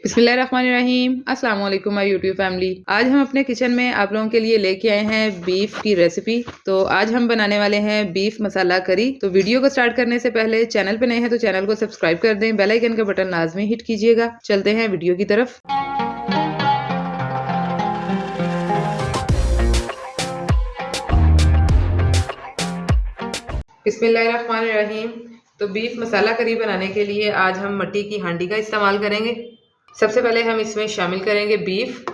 बिस्मिल्लाहिर्रहमानिर्रहीम। अस्सलाम वालेकुम माय यूट्यूब फैमिली। आज हम अपने किचन में आप लोगों के लिए लेके आए हैं बीफ की रेसिपी। तो आज हम बनाने वाले हैं बीफ मसाला करी। तो वीडियो को स्टार्ट करने से पहले चैनल पे नए हैं तो चैनल को सब्सक्राइब कर दें, बेल आइकन का बटन लाजमी हिट कीजिएगा। चलते हैं वीडियो की तरफ। बिस्मिल्लाहिर्रहमानिर्रहीम। तो बीफ मसाला करी बनाने के लिए आज हम मिट्टी की हांडी का इस्तेमाल करेंगे। सबसे पहले हम इसमें शामिल करेंगे बीफ।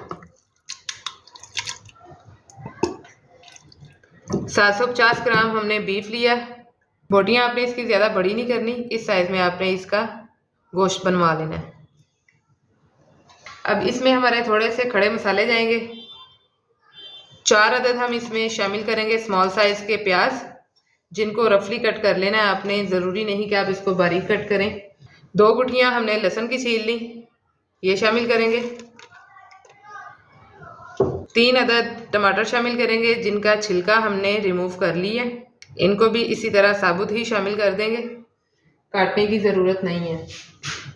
750 ग्राम हमने बीफ लिया। बोटियां आपने इसकी ज़्यादा बड़ी नहीं करनी, इस साइज़ में आपने इसका गोश्त बनवा लेना है। अब इसमें हमारे थोड़े से खड़े मसाले जाएंगे। 4 अदद हम इसमें शामिल करेंगे स्मॉल साइज़ के प्याज, जिनको रफली कट कर लेना है आपने, ज़रूरी नहीं कि आप इसको बारीक कट करें। 2 गुठियाँ हमने लहसुन की छील ली, ये शामिल करेंगे। 3 अदद टमाटर शामिल करेंगे, जिनका छिलका हमने रिमूव कर लिया है। इनको भी इसी तरह साबुत ही शामिल कर देंगे, काटने की ज़रूरत नहीं है।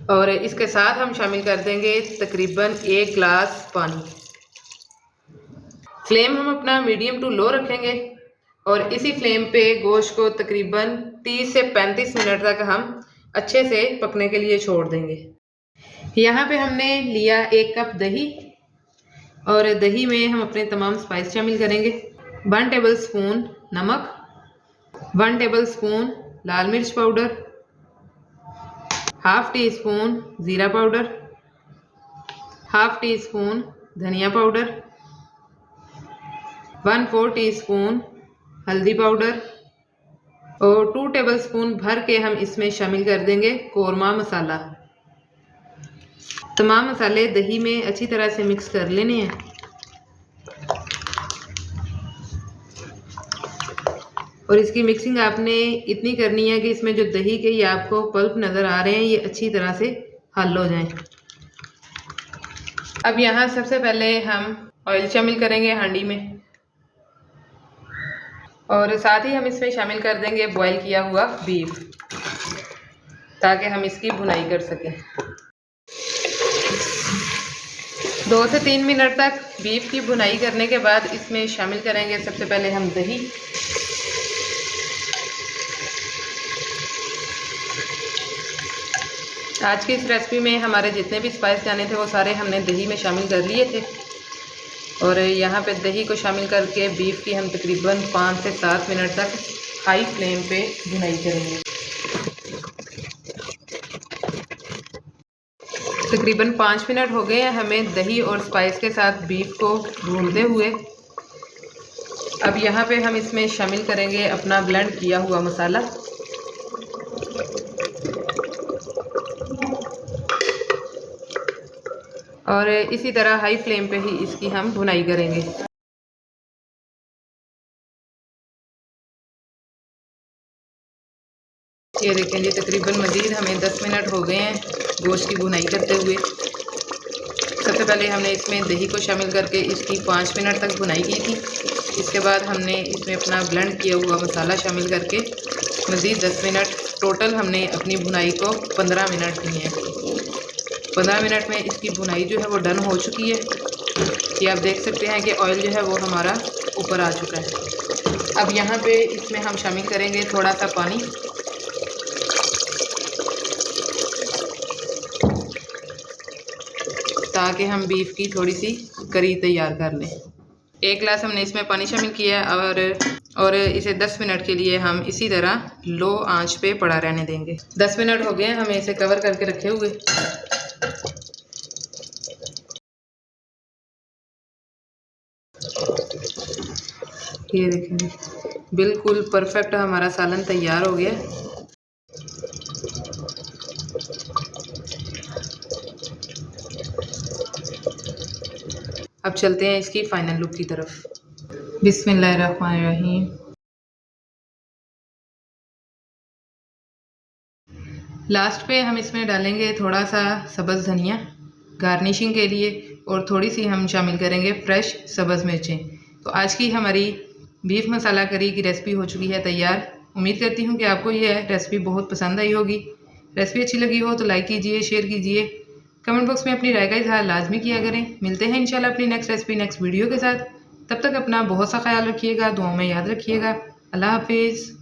और इसके साथ हम शामिल कर देंगे तकरीबन 1 गिलास पानी। फ्लेम हम अपना मीडियम टू लो रखेंगे और इसी फ्लेम पे गोश्त को तकरीबन 30 से 35 मिनट तक हम अच्छे से पकने के लिए छोड़ देंगे। यहाँ पे हमने लिया 1 कप दही और दही में हम अपने तमाम स्पाइस शामिल करेंगे। 1 टेबल स्पून नमक, 1 टेबल स्पून लाल मिर्च पाउडर, हाफ टी स्पून ज़ीरा पाउडर, हाफ टी स्पून धनिया पाउडर, 1/4 टीस्पून हल्दी पाउडर और 2 टेबल स्पून भर के हम इसमें शामिल कर देंगे कोरमा मसाला। तमाम मसाले दही में अच्छी तरह से मिक्स कर लेने हैं। और इसकी मिक्सिंग आपने इतनी करनी है कि इसमें जो दही के ये आपको पल्प नज़र आ रहे हैं ये अच्छी तरह से हल हो जाएं। अब यहाँ सबसे पहले हम ऑयल शामिल करेंगे हांडी में और साथ ही हम इसमें शामिल कर देंगे बॉईल किया हुआ बीफ, ताकि हम इसकी भुनाई कर सकें। 2 से 3 मिनट तक बीफ की भुनाई करने के बाद इसमें शामिल करेंगे सबसे पहले हम दही। आज की इस रेसिपी में हमारे जितने भी स्पाइस जाने थे वो सारे हमने दही में शामिल कर लिए थे। और यहाँ पे दही को शामिल करके बीफ की हम तकरीबन 5 से 7 मिनट तक हाई फ्लेम पे भुनाई करेंगे। तकरीबन 5 मिनट हो गए हैं हमें दही और स्पाइस के साथ बीफ को भूनते हुए। अब यहाँ पे हम इसमें शामिल करेंगे अपना ब्लेंड किया हुआ मसाला। और इसी तरह हाई फ्लेम पे ही इसकी हम भुनाई करेंगे। ये देखें जी, तकरीबन मज़ीद हमें 10 मिनट हो गए हैं गोश्त की भुनाई करते हुए। सबसे पहले हमने इसमें दही को शामिल करके इसकी 5 मिनट तक भुनाई की थी। इसके बाद हमने इसमें अपना ब्लेंड किया हुआ मसाला शामिल करके मज़ीद 10 मिनट, टोटल हमने अपनी भुनाई को 15 मिनट दिए हैं। 15 मिनट में इसकी भुनाई जो है वो डन हो चुकी है। ये आप देख सकते हैं कि ऑयल जो है वो हमारा ऊपर आ चुका है। अब यहाँ पे इसमें हम शामिल करेंगे थोड़ा सा पानी। ताकि हम बीफ की थोड़ी सी करी तैयार कर लें। 1 गिलास हमने इसमें पानी शामिल किया है और इसे 10 मिनट के लिए हम इसी तरह लो आंच पे पड़ा रहने देंगे। 10 मिनट हो गए हैं हमें इसे कवर करके रखे हुए। ये देखेंगे, बिल्कुल परफेक्ट हमारा सालन तैयार हो गया। अब चलते हैं इसकी फाइनल लुक की तरफ। बिस्मिल्लाहिर्रहमानिर्रहीम। लास्ट पे हम इसमें डालेंगे थोड़ा सा सब्ज़ धनिया गार्निशिंग के लिए और थोड़ी सी हम शामिल करेंगे फ्रेश सब्ज़ मिर्चें। तो आज की हमारी बीफ मसाला करी की रेसिपी हो चुकी है तैयार। उम्मीद करती हूँ कि आपको यह रेसिपी बहुत पसंद आई होगी। रेसिपी अच्छी लगी हो तो लाइक कीजिए, शेयर कीजिए, कमेंट बॉक्स में अपनी राय का इजहार लाजमी किया करें। मिलते हैं इंशाल्लाह अपनी नेक्स्ट रेसिपी नेक्स्ट वीडियो के साथ। तब तक अपना बहुत सा ख्याल रखिएगा, दुआओं में याद रखिएगा। अल्लाह हाफिज़।